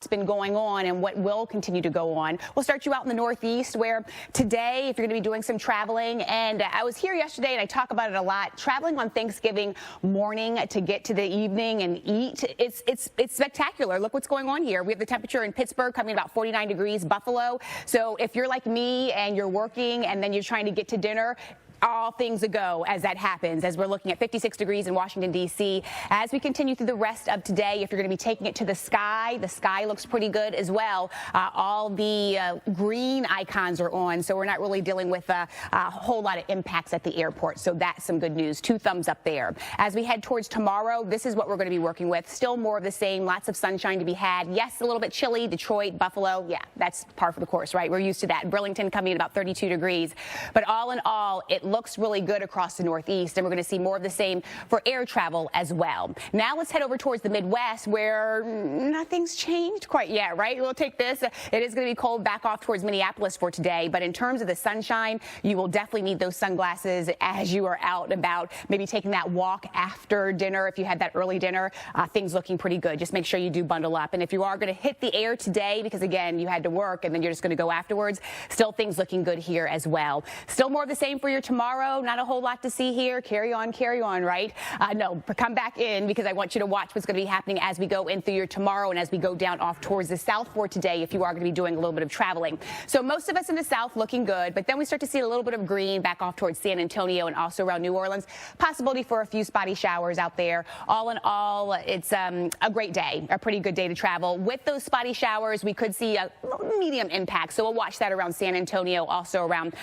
been going on and what will continue to go on. We'll start you out in the Northeast, where today, if you're going to be doing some traveling, and I was here yesterday and I talk about it a lot, traveling on Thanksgiving morning to get to the evening and eat, it's spectacular. Look what's going on here. We have the temperature in Pittsburgh coming about 49 degrees, Buffalo. So if you're like me and you're working and then you're trying to get to dinner, all things a go as that happens, as we're looking at 56 degrees in Washington, D.C. As we continue through the rest of today, if you're going to be taking it to the sky looks pretty good as well. All the green icons are on, so we're not really dealing with a whole lot of impacts at the airport. So that's some good news. 2 thumbs up there. As we head towards tomorrow, this is what we're going to be working with. Still more of the same. Lots of sunshine to be had. Yes, a little bit chilly. Detroit, Buffalo. Yeah, that's par for the course, right? We're used to that. Burlington coming in about 32 degrees. But all in all, it looks really good across the Northeast, and we're going to see more of the same for air travel as well. Now let's head over towards the Midwest, where nothing's changed quite yet, right? We'll take this. It is going to be cold back off towards Minneapolis for today, but in terms of the sunshine, you will definitely need those sunglasses as you are out and about, maybe taking that walk after dinner. If you had that early dinner, things looking pretty good. Just make sure you do bundle up. And if you are going to hit the air today, because again, you had to work and then you're just going to go afterwards, still things looking good here as well. Still more of the same for your tomorrow. Not a whole lot to see here. Carry on, right? No, come back in, because I want you to watch what's going to be happening as we go in through your tomorrow and as we go down off towards the south for today, if you are going to be doing a little bit of traveling. So most of us in the south looking good, but then we start to see a little bit of green back off towards San Antonio and also around New Orleans. Possibility for a few spotty showers out there. All in all, it's a great day, a pretty good day to travel. With those spotty showers, we could see a medium impact. So we'll watch that around San Antonio, also around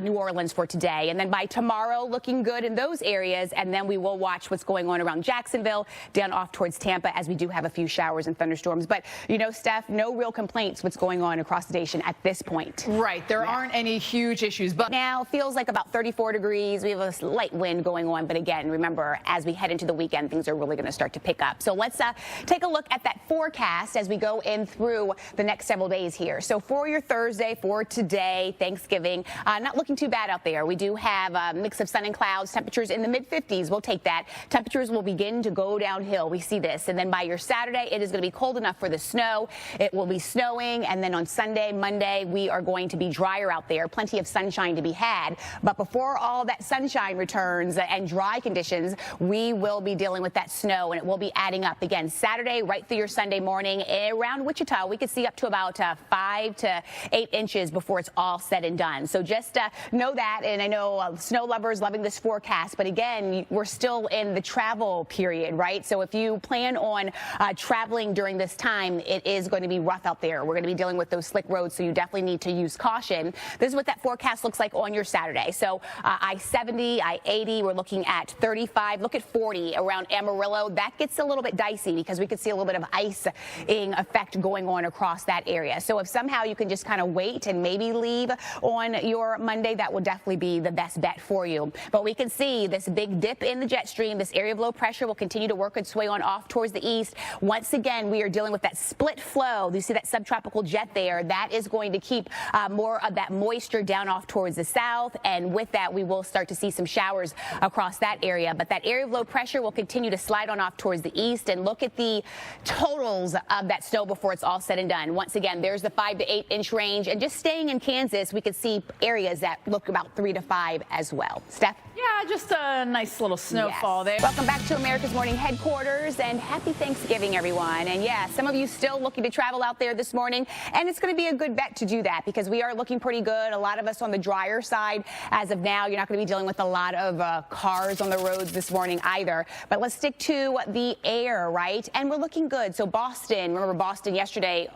New Orleans for today. And then by tomorrow, looking good in those areas, and then we will watch what's going on around Jacksonville, down off towards Tampa, as we do have a few showers and thunderstorms. But, you know, Steph, no real complaints what's going on across the nation at this point. Right. There aren't any huge issues. But now feels like about 34 degrees. We have a light wind going on. But again, remember, as we head into the weekend, things are really going to start to pick up. So let's take a look at that forecast as we go in through the next several days here. So for your Thursday, for today, Thanksgiving, not looking too bad out there. We do have a mix of sun and clouds, temperatures in the mid-50s. We'll take that. Temperatures will begin to go downhill. We see this. And then by your Saturday, it is going to be cold enough for the snow. It will be snowing. And then on Sunday, Monday, we are going to be drier out there. Plenty of sunshine to be had. But before all that sunshine returns and dry conditions, we will be dealing with that snow, and it will be adding up. Again, Saturday, right through your Sunday morning, around Wichita, we could see up to about 5 to 8 inches before it's all said and done. So just know that. And I know snow lovers loving this forecast, but again, we're still in the travel period, right? So if you plan on traveling during this time, it is going to be rough out there. We're going to be dealing with those slick roads, so you definitely need to use caution. This is what that forecast looks like on your Saturday. So I-70, I-80, we're looking at 35. Look at 40 around Amarillo. That gets a little bit dicey because we could see a little bit of icing effect going on across that area. So if somehow you can just kind of wait and maybe leave on your Monday, that will definitely be the best bet for you. But we can see this big dip in the jet stream. This area of low pressure will continue to work its way on off towards the east. Once again, we are dealing with that split flow. You see that subtropical jet there. That is going to keep more of that moisture down off towards the south. And with that, we will start to see some showers across that area. But that area of low pressure will continue to slide on off towards the east. And look at the totals of that snow before it's all said and done. Once again, there's the 5 to 8 inch range. And just staying in Kansas, we could see areas that look about 3 to 5 as well. Steph? yeah, just a nice little snowfall there. Welcome back to America's Morning Headquarters, and happy Thanksgiving, everyone. And yeah, some of you still looking to travel out there this morning, and it's going to be a good bet to do that because we are looking pretty good. A lot of us on the drier side as of now. You're not going to be dealing with a lot of cars on the roads this morning either. But let's stick to the air, right? And we're looking good. So Boston, remember Boston yesterday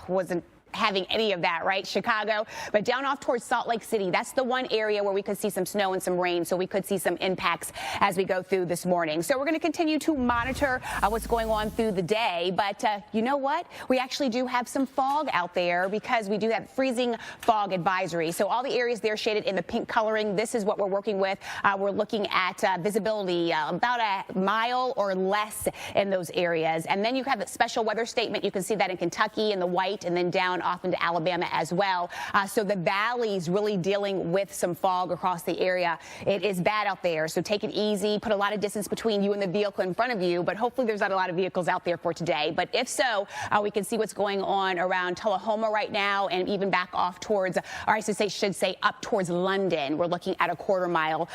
wasn't having any of that, right? Chicago, but down off towards Salt Lake City, that's the one area where we could see some snow and some rain, so we could see some impacts as we go through this morning. So we're going to continue to monitor what's going on through the day, but you know what? We actually do have some fog out there because we do have freezing fog advisory. So all the areas there shaded in the pink coloring, this is what we're working with. We're looking at visibility about a mile or less in those areas. And then you have a special weather statement. You can see that in Kentucky in the white, and then down on off into Alabama as well. So the valley's really dealing with some fog across the area. It is bad out there, so take it easy. Put a lot of distance between you and the vehicle in front of you, but hopefully there's not a lot of vehicles out there for today. But if so, we can see what's going on around Tullahoma right now and even back off towards, or I should say up towards London. We're looking at a quarter-mile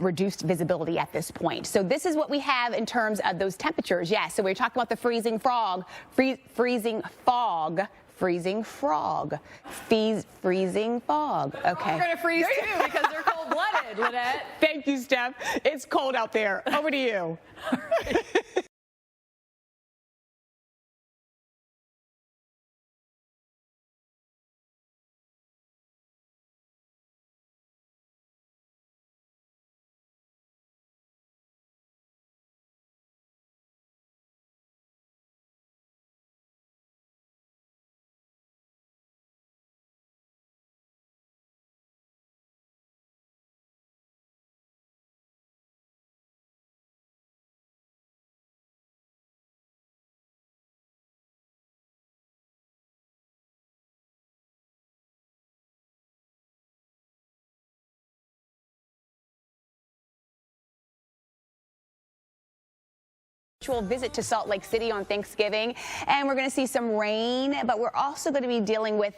reduced visibility at this point. So this is what we have in terms of those temperatures. Yes, so we're talking about the freezing frog, freezing fog. Freezing frog. Freezing fog. Okay. We're going to freeze too because they're cold-blooded, Lynette. Thank you, Steph. It's cold out there. Over to you. Visit to Salt Lake City on Thanksgiving, and we're going to see some rain, but we're also going to be dealing with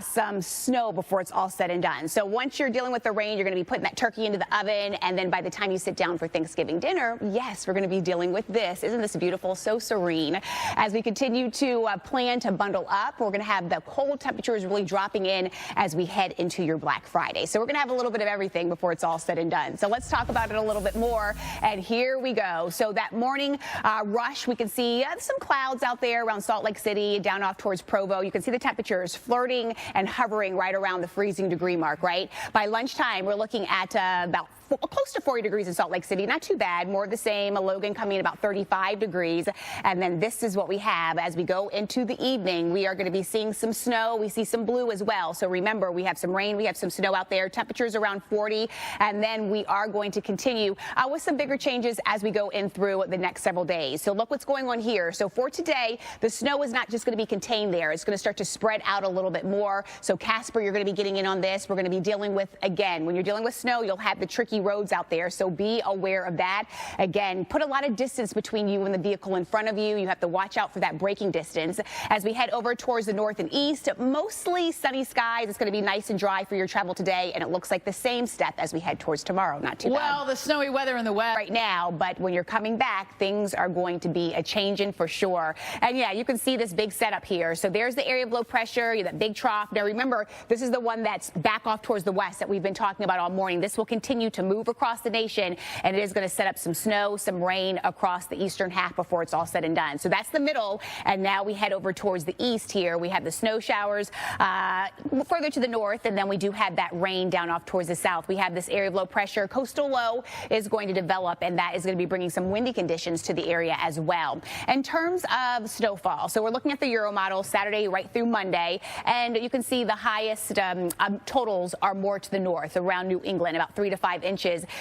some snow before it's all said and done. So once you're dealing with the rain, you're going to be putting that turkey into the oven, and then by the time you sit down for Thanksgiving dinner, yes, we're going to be dealing with this. Isn't this beautiful? So serene. As we continue to plan to bundle up, we're going to have the cold temperatures really dropping in as we head into your Black Friday. So we're going to have a little bit of everything before it's all said and done. So let's talk about it a little bit more, and here we go. So that morning rush, we can see some clouds out there around Salt Lake City, down off towards Provo. You can see the temperatures flirting and hovering right around the freezing degree mark, right? By lunchtime, we're looking at about close to 40 degrees in Salt Lake City. Not too bad, more of the same. Logan coming in about 35 degrees. And then this is what we have as we go into the evening. We are going to be seeing some snow. We see some blue as well. So remember, we have some rain. We have some snow out there. Temperatures around 40. And then we are going to continue with some bigger changes as we go in through the next several days. So look what's going on here. So for today, the snow is not just going to be contained there. It's going to start to spread out a little bit more. So Casper, you're going to be getting in on this. We're going to be dealing with, again, when you're dealing with snow, you'll have the tricky roads out there, so be aware of that. Again, put a lot of distance between you and the vehicle in front of you. You have to watch out for that braking distance. As we head over towards the north and east, mostly sunny skies. It's going to be nice and dry for your travel today, and it looks like the same step as we head towards tomorrow. Not too bad. Well, the snowy weather in the west right now, but when you're coming back, things are going to be a changing for sure. And yeah, you can see this big setup here. So there's the area of low pressure, that big trough. Now remember, this is the one that's back off towards the west that we've been talking about all morning. This will continue to move across the nation, and it is going to set up some snow, some rain across the eastern half before it's all said and done. So that's the middle, and now we head over towards the east here. We have the snow showers further to the north, and then we do have that rain down off towards the south. We have this area of low pressure. Coastal low is going to develop, and that is going to be bringing some windy conditions to the area as well. In terms of snowfall, so we're looking at the Euro model Saturday right through Monday, and you can see the highest totals are more to the north, around New England, about 3 to 5 inches.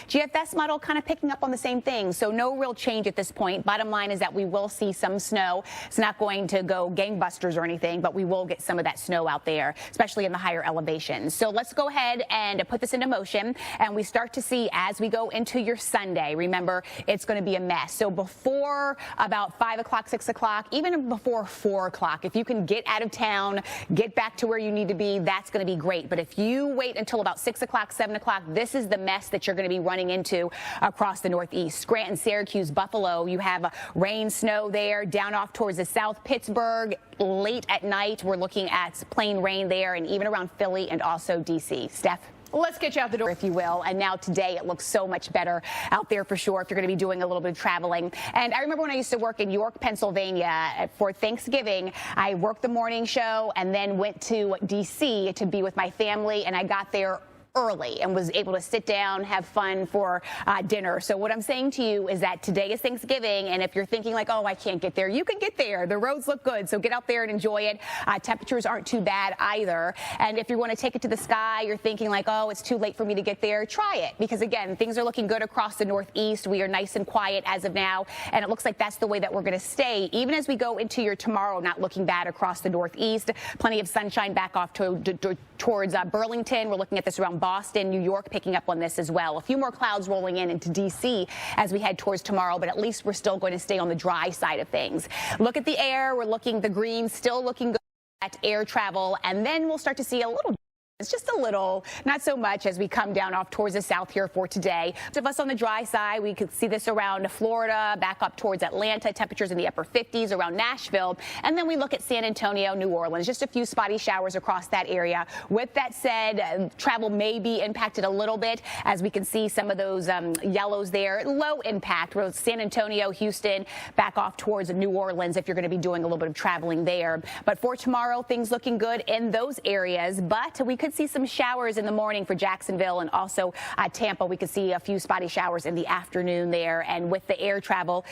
GFS model kind of picking up on the same thing, so no real change at this point. Bottom line is that we will see some snow. It's not going to go gangbusters or anything, but we will get some of that snow out there, especially in the higher elevations. So let's go ahead and put this into motion, and we start to see as we go into your Sunday. Remember, it's going to be a mess. So before about 5 o'clock, 6 o'clock, even before 4 o'clock, if you can get out of town, get back to where you need to be, that's going to be great. But if you wait until about 6 o'clock, 7 o'clock, this is the mess that you're going to be running into across the Northeast. Scranton, Syracuse, Buffalo, you have rain, snow there. Down off towards the south, Pittsburgh, late at night, we're looking at plain rain there, and even around Philly and also D.C. Steph? Let's get you out the door, if you will. And now today it looks so much better out there for sure if you're going to be doing a little bit of traveling. And I remember when I used to work in York, Pennsylvania for Thanksgiving, I worked the morning show and then went to D.C. to be with my family, and I got there early and was able to sit down, have fun for dinner. So what I'm saying to you is that today is Thanksgiving, and if you're thinking like, oh, I can't get there, you can get there. The roads look good, so get out there and enjoy it. Temperatures aren't too bad either. And if you want to take it to the sky, you're thinking like, oh, it's too late for me to get there, try it. Because again, things are looking good across the Northeast. We are nice and quiet as of now, and it looks like that's the way that we're going to stay. Even as we go into your tomorrow, not looking bad across the Northeast. Plenty of sunshine back off towards Burlington. We're looking at this around Boston, New York, picking up on this as well. A few more clouds rolling in into D.C. as we head towards tomorrow, but at least we're still going to stay on the dry side of things. Look at the air. We're looking, the green still looking good at air travel, and then we'll start to see a little. It's just a little, not so much as we come down off towards the south here for today. Most of us on the dry side, we could see this around Florida, back up towards Atlanta, temperatures in the upper 50s, around Nashville. And then we look at San Antonio, New Orleans, just a few spotty showers across that area. With that said, travel may be impacted a little bit as we can see some of those yellows there. Low impact, San Antonio, Houston, back off towards New Orleans if you're going to be doing a little bit of traveling there. But for tomorrow, things looking good in those areas. But we could see some showers in the morning for Jacksonville and also Tampa. We could see a few spotty showers in the afternoon there. And with the air travel,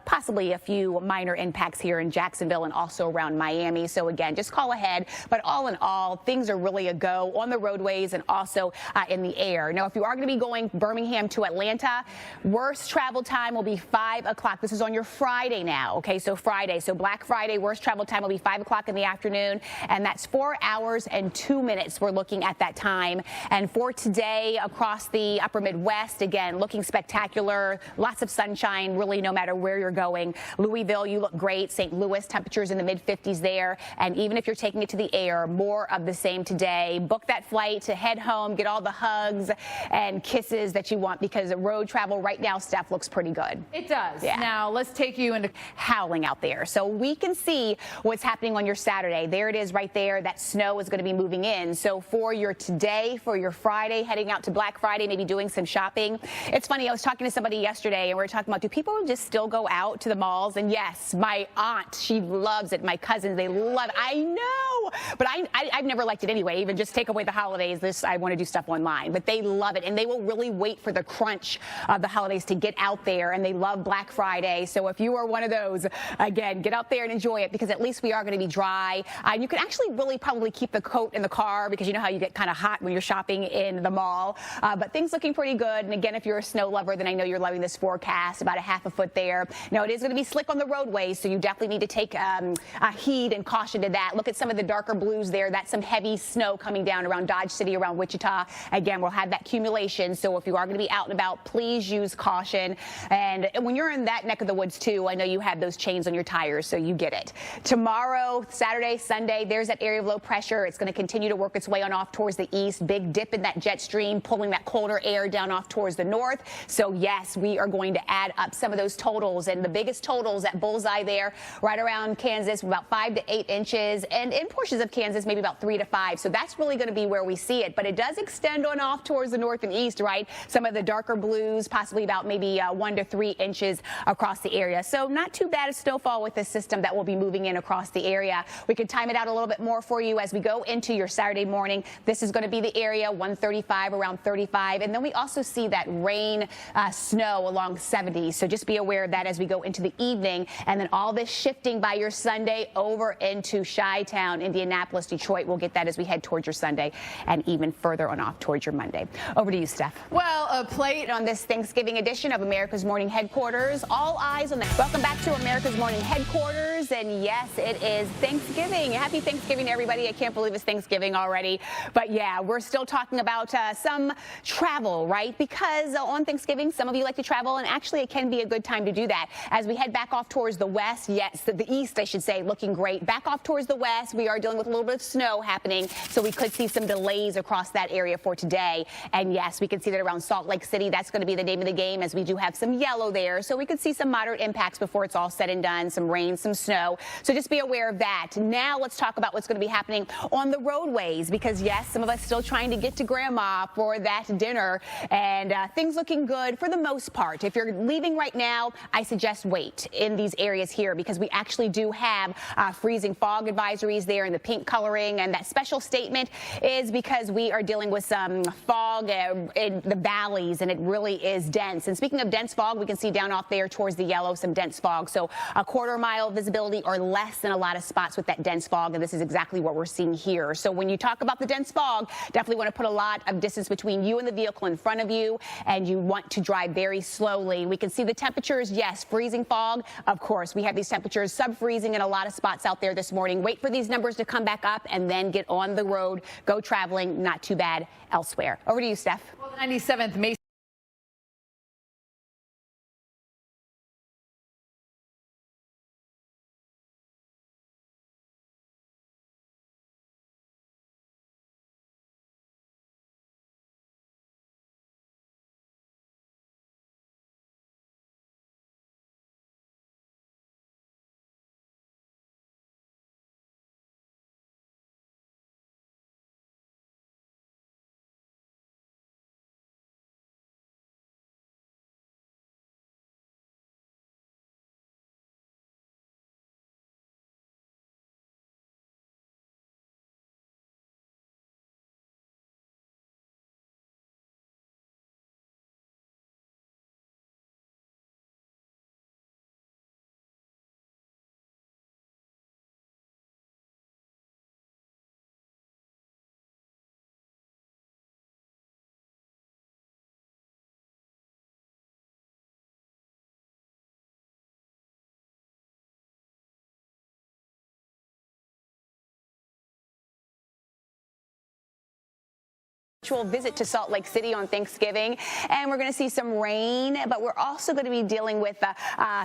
possibly a few minor impacts here in Jacksonville and also around Miami. So again, just call ahead. But all in all, things are really a go on the roadways and also in the air. Now, if you are going to be going Birmingham to Atlanta, worst travel time will be 5 o'clock. This is on your Friday now. Okay, so Friday. So Black Friday, worst travel time will be 5 o'clock in the afternoon. And that's 4 hours and 2 minutes we're looking at that time. And for today across the upper Midwest, again, looking spectacular. Lots of sunshine, really, no matter where you're going. Louisville, you look great. St. Louis, temperatures in the mid-50s there. And even if you're taking it to the air, more of the same today. Book that flight to head home, get all the hugs and kisses that you want, because road travel right now, Steph, looks pretty good. It does. Yeah. Now, let's take you into howling out there. So we can see what's happening on your Saturday. There it is right there. That snow is going to be moving in. So for your today, for your Friday, heading out to Black Friday, maybe doing some shopping. It's funny, I was talking to somebody yesterday and we were talking about, do people just still go out to the malls? And yes, my aunt, she loves it. My cousins, they love it. I know, but I've never liked it anyway. Even just take away the holidays, I want to do stuff online, but they love it. And they will really wait for the crunch of the holidays to get out there, and they love Black Friday. So if you are one of those, again, get out there and enjoy it, because at least we are going to be dry. You can actually really probably keep the coat in the car, because you know how you get kind of hot when you're shopping in the mall. But things looking pretty good. And again, if you're a snow lover, then I know you're loving this forecast, about a half a foot there. Now, it is going to be slick on the roadways, so you definitely need to take heed and caution to that. Look at some of the darker blues there. That's some heavy snow coming down around Dodge City, around Wichita. Again, we'll have that accumulation. So if you are going to be out and about, please use caution. And when you're in that neck of the woods too, I know you have those chains on your tires, so you get it. Tomorrow, Saturday, Sunday, there's that area of low pressure. It's going to continue to work its way on off towards the east. Big dip in that jet stream, pulling that colder air down off towards the north. So yes, we are going to add up some of those totals, and the biggest totals at Bullseye there, right around Kansas, about 5 to 8 inches, and in portions of Kansas, maybe about 3 to 5. So that's really going to be where we see it, but it does extend on off towards the north and east, right? Some of the darker blues, possibly about maybe 1 to 3 inches across the area. So not too bad a snowfall with this system that will be moving in across the area. We could time it out a little bit more for you as we go into your Saturday morning. This is going to be the area, 135, around 35. And then we also see that rain, snow along 70. So just be aware of that as we go into the evening. And then all this shifting by your Sunday over into Chi-Town, Indianapolis, Detroit. We'll get that as we head towards your Sunday and even further on off towards your Monday. Over to you, Steph. Well, a plate on this Thanksgiving edition of America's Morning Headquarters. All eyes on that. Welcome back to America's Morning Headquarters. And yes, it is Thanksgiving. Happy Thanksgiving to everybody. I can't believe it's Thanksgiving already. But yeah, we're still talking about some travel, right? Because on Thanksgiving, some of you like to travel, and actually it can be a good time to do that. As we head back off towards the west, yes, the east, I should say, looking great. Back off towards the west, we are dealing with a little bit of snow happening, so we could see some delays across that area for today. And yes, we can see that around Salt Lake City. That's going to be the name of the game, as we do have some yellow there. So we could see some moderate impacts before it's all said and done, some rain, some snow. So just be aware of that. Now let's talk about what's going to be happening on the roadways, because yes, some of us still trying to get to grandma for that dinner, and things looking good for the most part. If you're leaving right now, I suggest wait in these areas here, because we actually do have freezing fog advisories there in the pink coloring. And that special statement is because we are dealing with some fog in the valleys, and it really is dense. And speaking of dense fog, we can see down off there towards the yellow some dense fog. So a quarter-mile visibility or less in a lot of spots with that dense fog, and this is exactly what we're seeing here. So when you talk about the dense fog, definitely want to put a lot of distance between you and the vehicle in front of you, and you want to drive very slowly. We can see the temperatures. Yes, freezing fog. Of course, we have these temperatures sub-freezing in a lot of spots out there this morning. Wait for these numbers to come back up and then get on the road. Go traveling. Not too bad elsewhere. Over to you, Steph. Well, the 97th Mason visit to Salt Lake City on Thanksgiving, and we're going to see some rain, but we're also going to be dealing with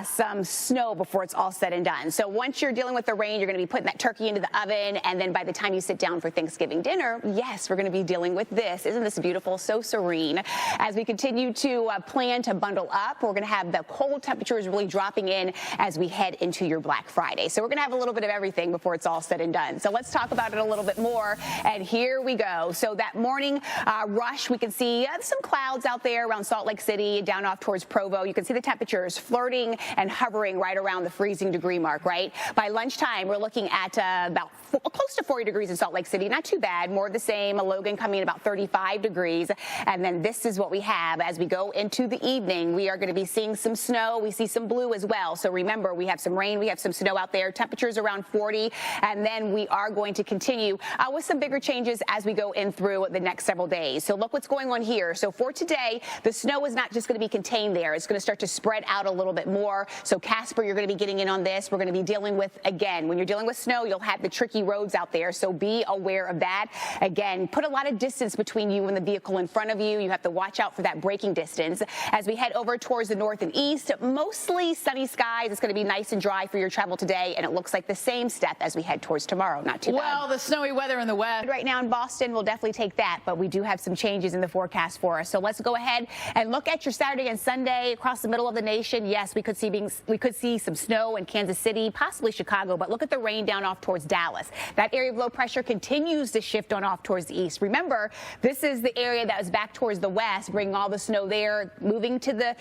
some snow before it's all said and done. So once you're dealing with the rain, you're going to be putting that turkey into the oven, and then by the time you sit down for Thanksgiving dinner, yes, we're going to be dealing with this. Isn't this beautiful? So serene. As we continue to plan to bundle up, we're going to have the cold temperatures really dropping in as we head into your Black Friday. So we're going to have a little bit of everything before it's all said and done. So let's talk about it a little bit more, and here we go. So that morning rush, we can see some clouds out there around Salt Lake City, down off towards Provo. You can see the temperatures flirting and hovering right around the freezing degree mark, right? By lunchtime, we're looking at about close to 40 degrees in Salt Lake City. Not too bad, more of the same. Logan coming in about 35 degrees. And then this is what we have as we go into the evening. We are going to be seeing some snow. We see some blue as well. So remember, we have some rain, we have some snow out there. Temperatures around 40. And then we are going to continue with some bigger changes as we go in through the next several days. So look what's going on here. So for today, the snow is not just going to be contained there. It's going to start to spread out a little bit more. So Casper, you're going to be getting in on this. We're going to be dealing with, again, when you're dealing with snow, you'll have the tricky roads out there. So be aware of that. Again, put a lot of distance between you and the vehicle in front of you. You have to watch out for that braking distance. As we head over towards the north and east, mostly sunny skies. It's going to be nice and dry for your travel today. And it looks like the same step as we head towards tomorrow. Not too bad. Well, the snowy weather in the west. Right now in Boston, we'll definitely take that. But we do have some changes in the forecast for us. So let's go ahead and look at your Saturday and Sunday across the middle of the nation. Yes, we could see some snow in Kansas City, possibly Chicago, but look at the rain down off towards Dallas. That area of low pressure continues to shift on off towards the east. Remember, this is the area that was back towards the west, bringing all the snow there, moving to the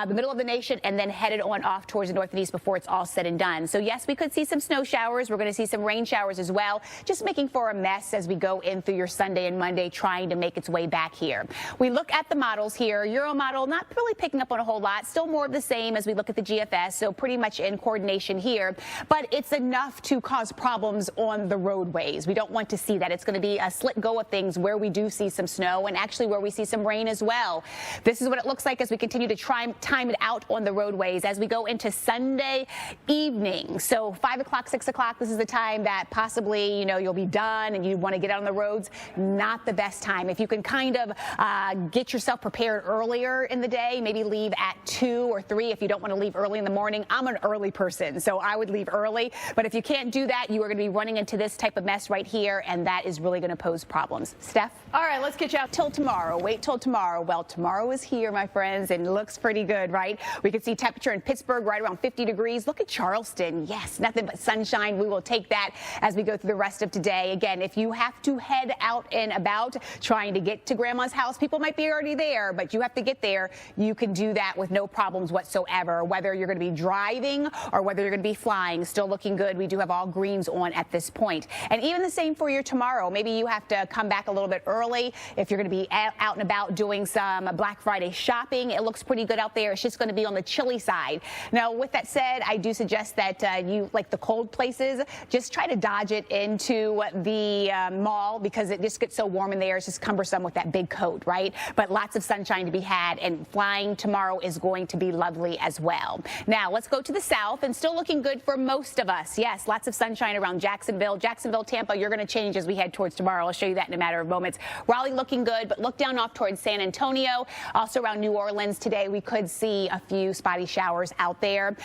middle of the nation, and then headed on off towards the north and east before it's all said and done. So yes, we could see some snow showers. We're going to see some rain showers as well, just making for a mess as we go in through your Sunday and Monday, trying to make its way back here. We look at the models here. Euro model not really picking up on a whole lot. Still more of the same as we look at the GFS, so pretty much in coordination here. But it's enough to cause problems on the roadways. We don't want to see that. It's going to be a slick go of things where we do see some snow and actually where we see some rain as well. This is what it looks like as we continue to time it out on the roadways as we go into Sunday evening. So 5 o'clock, 6 o'clock, this is the time that possibly, you'll be done and you want to get out on the roads. Not the best time. If you can kind of get yourself prepared earlier in the day, maybe leave at 2 or 3 if you don't want to leave early in the morning. I'm an early person, so I would leave early. But if you can't do that, you are going to be running into this type of mess right here, and that is really going to pose problems. Steph? All right, let's get you out till tomorrow. Wait till tomorrow. Well, tomorrow is here, my friends, and it looks pretty good, right? We can see temperature in Pittsburgh right around 50 degrees. Look at Charleston. Yes, nothing but sunshine. We will take that as we go through the rest of today. Again, if you have to head out and about, try trying to get to grandma's house. People might be already there, but you have to get there. You can do that with no problems whatsoever, whether you're going to be driving or whether you're going to be flying. Still looking good. We do have all greens on at this point. And even the same for your tomorrow. Maybe you have to come back a little bit early if you're going to be out and about doing some Black Friday shopping. It looks pretty good out there. It's just going to be on the chilly side. Now, with that said, I do suggest that you, like the cold places, just try to dodge it into the mall because it just gets so warm in there. It's just cumbersome with that big coat, right? But lots of sunshine to be had, and flying tomorrow is going to be lovely as well. Now, let's go to the south, and still looking good for most of us. Yes, lots of sunshine around Jacksonville, Tampa. You're going to change as we head towards tomorrow. I'll show you that in a matter of moments. Raleigh looking good, but look down off towards San Antonio. Also around New Orleans today, we could see a few spotty showers out there.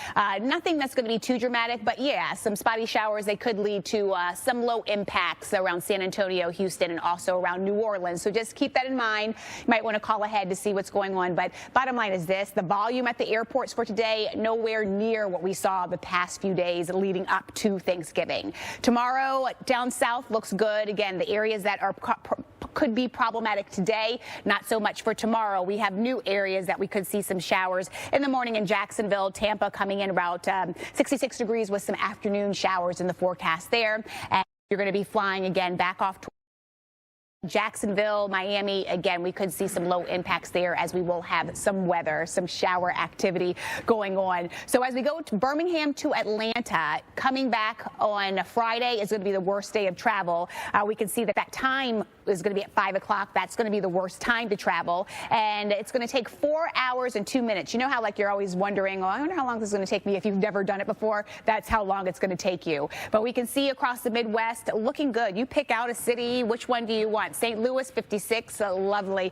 Nothing that's going to be too dramatic, but yeah, some spotty showers. They could lead to some low impacts around San Antonio, Houston, and also around New Orleans. So just keep that in mind. You might want to call ahead to see what's going on. But bottom line is this: the volume at the airports for today, nowhere near what we saw the past few days leading up to Thanksgiving. Tomorrow, down south looks good. Again, the areas that are could be problematic today, not so much for tomorrow. We have new areas that we could see some showers in the morning in Jacksonville, Tampa coming in about 66 degrees with some afternoon showers in the forecast there. And you're going to be flying again back off to Jacksonville, Miami. Again, we could see some low impacts there as we will have some weather, some shower activity going on. So as we go to Birmingham to Atlanta, coming back on Friday is going to be the worst day of travel. We can see that time is going to be at 5 o'clock. That's going to be the worst time to travel. And it's going to take 4 hours and 2 minutes. You know how like you're always wondering, oh, I wonder how long this is going to take me if you've never done it before. That's how long it's going to take you. But we can see across the Midwest looking good. You pick out a city. Which one do you want? St. Louis, 56, lovely.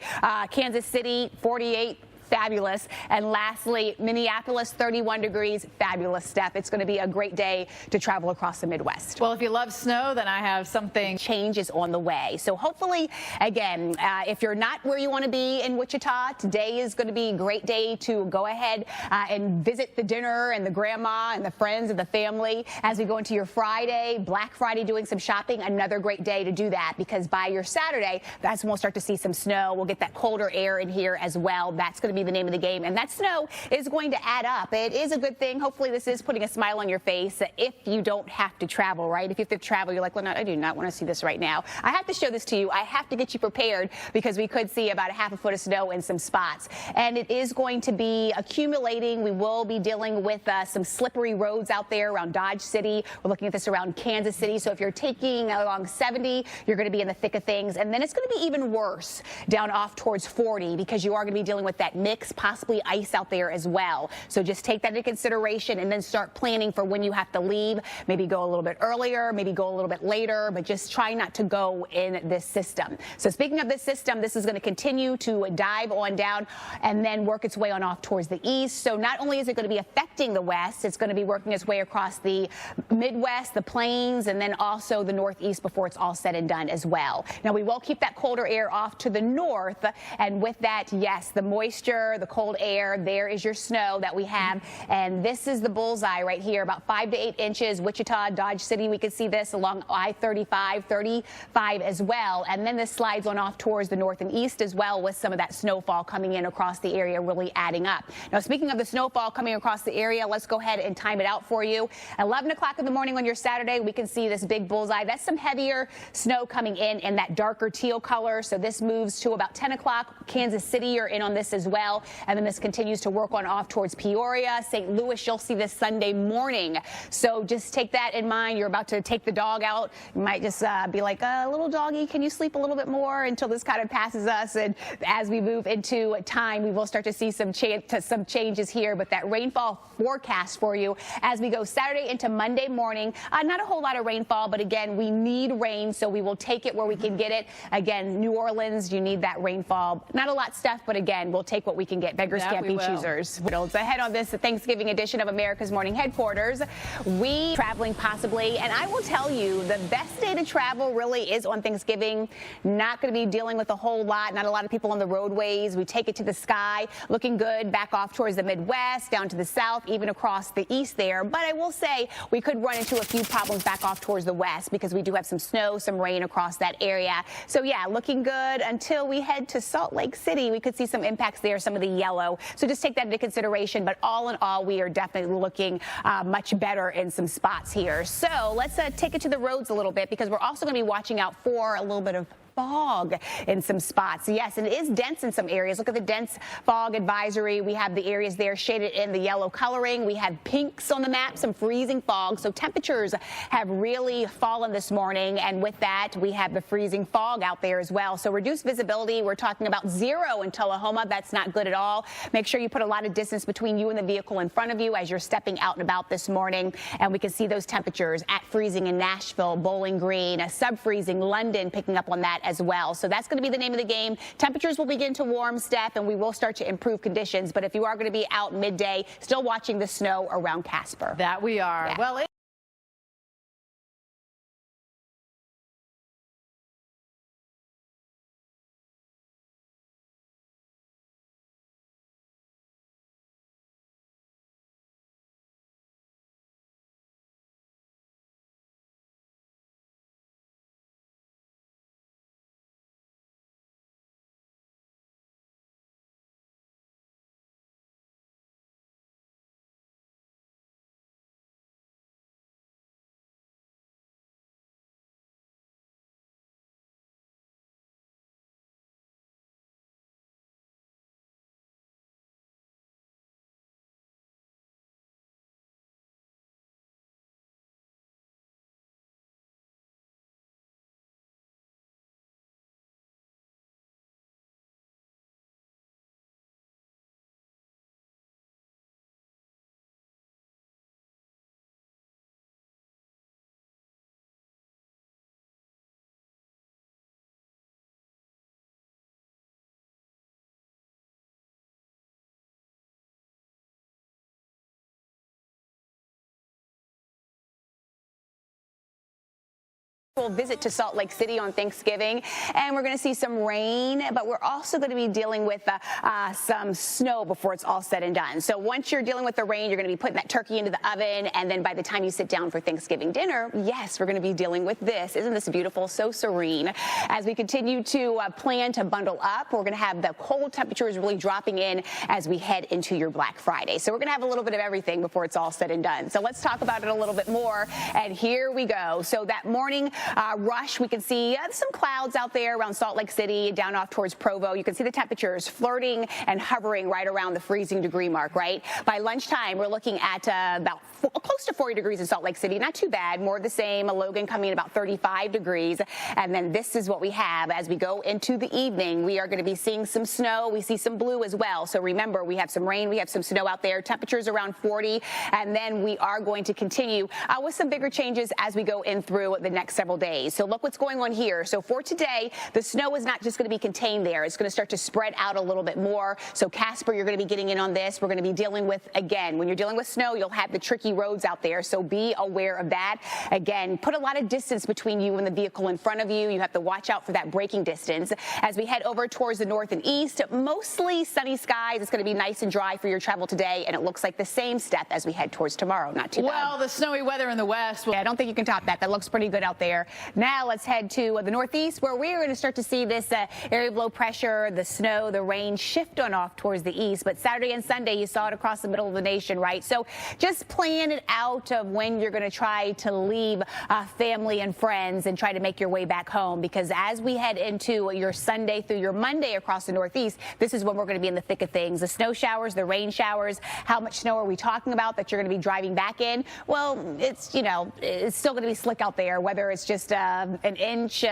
Kansas City, 48. Fabulous. And lastly, Minneapolis, 31 degrees. Fabulous, Steph. It's going to be a great day to travel across the Midwest. Well, if you love snow, then I have something. Change is on the way. So hopefully, again, if you're not where you want to be in Wichita, today is going to be a great day to go ahead and visit the dinner and the grandma and the friends and the family. As we go into your Friday, Black Friday, doing some shopping, another great day to do that, because by your Saturday, that's when we'll start to see some snow. We'll get that colder air in here as well. That's going to be the name of the game, and that snow is going to add up. It is a good thing. Hopefully this is putting a smile on your face if you don't have to travel, right? If you have to travel, you're like, Lynette, I do not want to see this right now. I have to show this to you. I have to get you prepared because we could see about a half a foot of snow in some spots, and it is going to be accumulating. We will be dealing with some slippery roads out there around Dodge City. We're looking at this around Kansas City. So if you're taking along 70, you're going to be in the thick of things, and then it's going to be even worse down off towards 40 because you are going to be dealing with that mix, possibly ice out there as well. So just take that into consideration and then start planning for when you have to leave. Maybe go a little bit earlier, maybe go a little bit later, but just try not to go in this system. So speaking of this system, this is going to continue to dive on down and then work its way on off towards the east. So not only is it going to be affecting the west, it's going to be working its way across the Midwest, the plains, and then also the northeast before it's all said and done as well. Now we will keep that colder air off to the north, and with that, yes, the moisture, the cold air, there is your snow that we have, and this is the bullseye right here, about 5 to 8 inches. Wichita, Dodge City, we can see this along I-35, 35 as well, and then this slides on off towards the north and east as well, with some of that snowfall coming in across the area, really adding up. Now speaking of the snowfall coming across the area, let's go ahead and time it out for you. 11 o'clock in the morning on your Saturday, we can see this big bullseye. That's some heavier snow coming in that darker teal color. So this moves to about 10 o'clock. Kansas City, you're in on this as well. And then this continues to work on off towards Peoria. St. Louis, you'll see this Sunday morning. So just take that in mind. You're about to take the dog out. You might just be like, little doggy, can you sleep a little bit more until this kind of passes us? And as we move into time, we will start to see some changes here. But that rainfall forecast for you as we go Saturday into Monday morning, not a whole lot of rainfall, but again, we need rain, so we will take it where we can get it. Again, New Orleans, you need that rainfall. Not a lot, Steph, but again, we'll take what what we can get. Beggars can't be choosers. It's ahead on this Thanksgiving edition of America's Morning Headquarters. We traveling possibly, and I will tell you the best day to travel really is on Thanksgiving. Not going to be dealing with a whole lot. Not a lot of people on the roadways. We take it to the sky, looking good back off towards the Midwest, down to the south, even across the east there. But I will say we could run into a few problems back off towards the west because we do have some snow, some rain across that area. So yeah, looking good until we head to Salt Lake City. We could see some impacts there, some of the yellow. So just take that into consideration. But all in all, we are definitely looking much better in some spots here. So let's take it to the roads a little bit because we're also going to be watching out for a little bit of fog in some spots. Yes, and it is dense in some areas. Look at the dense fog advisory. We have the areas there shaded in the yellow coloring. We have pinks on the map, some freezing fog. So temperatures have really fallen this morning. And with that, we have the freezing fog out there as well. So reduced visibility. We're talking about 0 in Tullahoma. That's not good at all. Make sure you put a lot of distance between you and the vehicle in front of you as you're stepping out and about this morning. And we can see those temperatures at freezing in Nashville, Bowling Green, sub-freezing London, picking up on that as well. So that's going to be the name of the game. Temperatures will begin to warm, Steph, and we will start to improve conditions. But if you are going to be out midday, still watching the snow around Casper. That we are. Yeah. Well, We'll visit to Salt Lake City on Thanksgiving, and we're going to see some rain, but we're also going to be dealing with some snow before it's all said and done. So once you're dealing with the rain, you're going to be putting that turkey into the oven, and then by the time you sit down for Thanksgiving dinner, yes, we're going to be dealing with this. Isn't this beautiful? So serene. As we continue to plan to bundle up, we're going to have the cold temperatures really dropping in as we head into your Black Friday. So we're going to have a little bit of everything before it's all said and done. So let's talk about it a little bit more, and here we go. So that morning rush, we can see some clouds out there around Salt Lake City, down off towards Provo. You can see the temperatures flirting and hovering right around the freezing degree mark, right? By lunchtime, we're looking at about close to 40 degrees in Salt Lake City. Not too bad, more of the same. Logan coming in about 35 degrees. And then this is what we have as we go into the evening. We are going to be seeing some snow. We see some blue as well. So remember, we have some rain. We have some snow out there. Temperatures around 40. And then we are going to continue with some bigger changes as we go in through the next several days. So look what's going on here. So for today, the snow is not just going to be contained there. It's going to start to spread out a little bit more. So Casper, you're going to be getting in on this. We're going to be dealing with, again, when you're dealing with snow, you'll have the tricky roads out there. So be aware of that. Again, put a lot of distance between you and the vehicle in front of you. You have to watch out for that braking distance. As we head over towards the north and east, mostly sunny skies. It's going to be nice and dry for your travel today. And it looks like the same step as we head towards tomorrow. Not too bad. Well, the snowy weather in the west. Yeah, I don't think you can top that. That looks pretty good out there. Now let's head to the northeast, where we're going to start to see this area of low pressure, the snow, the rain shift on off towards the east. But Saturday and Sunday, you saw it across the middle of the nation, right? So just plan it out of when you're going to try to leave family and friends and try to make your way back home. Because as we head into your Sunday through your Monday across the northeast, this is when we're going to be in the thick of things. The snow showers, the rain showers. How much snow are we talking about that you're going to be driving back in? Well, it's, you know, it's still going to be slick out there, whether it's just just an inch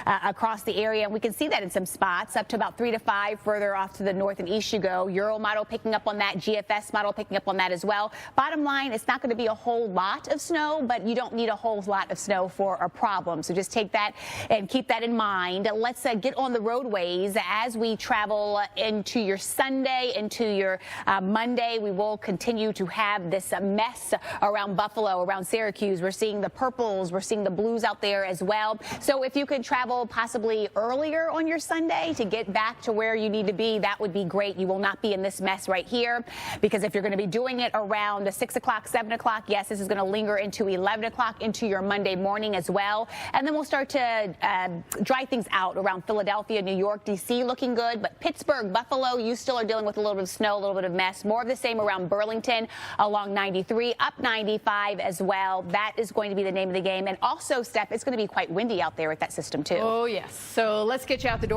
across the area. And we can see that in some spots, up to about 3 to 5 further off to the north and east you go. Euro model picking up on that, GFS model picking up on that as well. Bottom line, it's not going to be a whole lot of snow, but you don't need a whole lot of snow for a problem. So just take that and keep that in mind. Let's get on the roadways as we travel into your Sunday, into your Monday. We will continue to have this mess around Buffalo, around Syracuse. We're seeing the purples, we're seeing the blues out there as well. So if you could travel possibly earlier on your Sunday to get back to where you need to be, that would be great. You will not be in this mess right here, because if you're going to be doing it around 6 o'clock, 7 o'clock, yes, this is going to linger into 11 o'clock into your Monday morning as well. And then we'll start to dry things out around Philadelphia, New York, D.C. looking good. But Pittsburgh, Buffalo, you still are dealing with a little bit of snow, a little bit of mess. More of the same around Burlington, along 93, up 95 as well. That is going to be the name of the game. And also, Steph, it's going to be quite windy out there with that system, too. Oh, yes. So let's get you out the door.